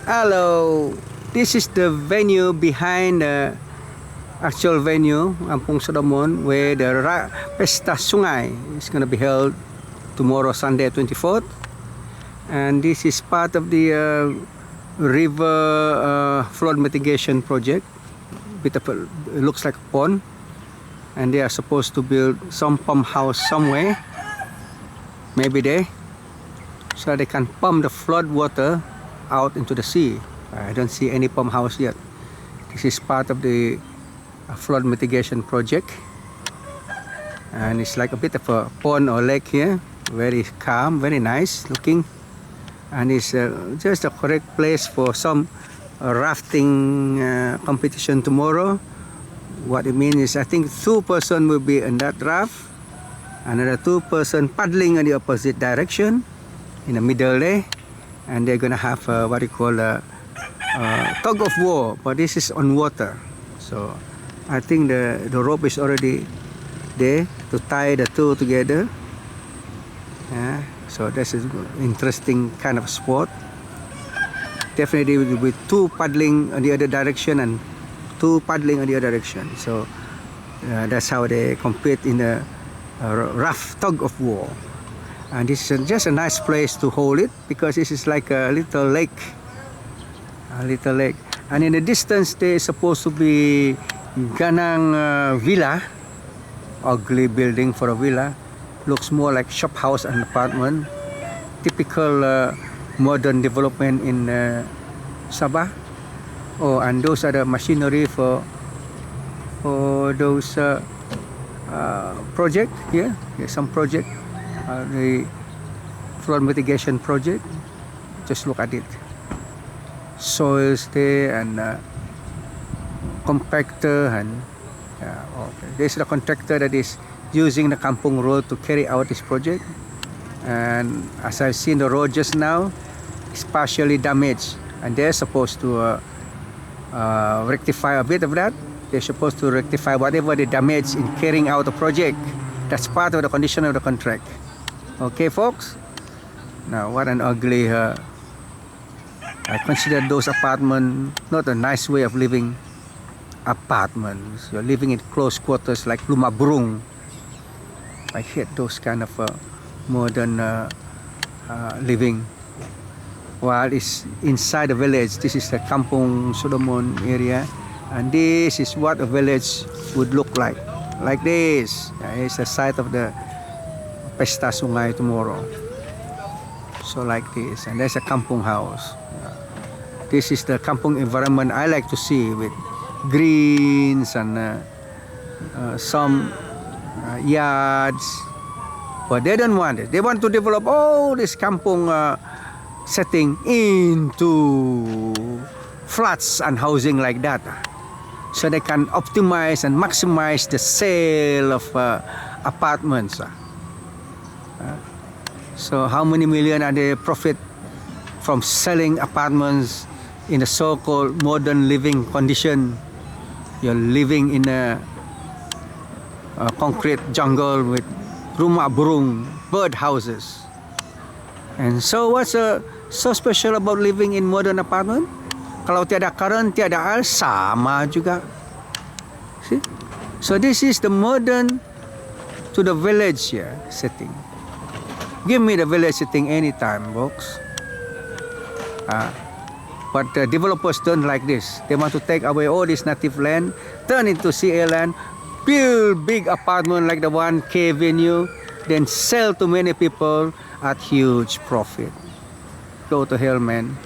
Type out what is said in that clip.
Hello, this is the venue behind the actual venue, Kampung Sodomon, where the Pesta Sungai is going to be held tomorrow, Sunday, 24th. And this is part of the river flood mitigation project. It looks like a pond, and they are supposed to build some pump house somewhere, maybe there, so they can pump the flood water out into the sea. I don't see any pump house yet. This is part of the flood mitigation project, and it's like a bit of a pond or lake here, very calm, very nice looking, and it's just a correct place for some rafting competition tomorrow. What it means is I think 2 persons will be in that raft, another 2 persons paddling in the opposite direction in the middle there, and they're gonna have what you call a tug of war, but this is on water. So I think the rope is already there to tie the 2 together. So this is interesting kind of sport. Definitely will be 2 paddling in the other direction and 2 paddling in the other direction. So that's how they compete in a rough tug of war. And this is just a nice place to hold it, because this is like a little lake. And in the distance there is supposed to be Ganang villa, ugly building for a villa. Looks more like shop house and apartment. Typical modern development in Sabah. Oh, and those are the machinery for those project here. Here's some project, the flood mitigation project. Just look at it. Soils there and compactor, and okay. This is the contractor that is using the Kampung road to carry out this project. And as I've seen the road just now, it's partially damaged, and they're supposed to rectify a bit of that. They're supposed to rectify whatever the damage in carrying out the project. That's part of the condition of the contract. Okay, folks? Now, what an ugly... I consider those apartments not a nice way of living. Apartments. You're living in close quarters like Lumabrung. I hate those kind of modern living. While it's inside the village, this is the Kampung Sodomon area, and this is what a village would look like this. It's the site of the Pesta Sungai tomorrow. So like this, and there's a Kampung house. This is the Kampung environment I like to see, with greens and some yards. But they don't want it. They want to develop all this Kampung setting into flats and housing like that, so they can optimize and maximize the sale of apartments. So how many million are they profit from selling apartments in a so-called modern living condition? You're living in a concrete jungle with rumah burung, bird houses. And so what's so special about living in modern apartment? Kalau tiada current, tiada air, sama juga. See? So this is the modern to the village here setting. Give me the village setting anytime, folks. But the developers don't like this. They want to take away all this native land, turn into CA land, build big apartment like the one K venue, then sell to many people at huge profit. Go to hell, man.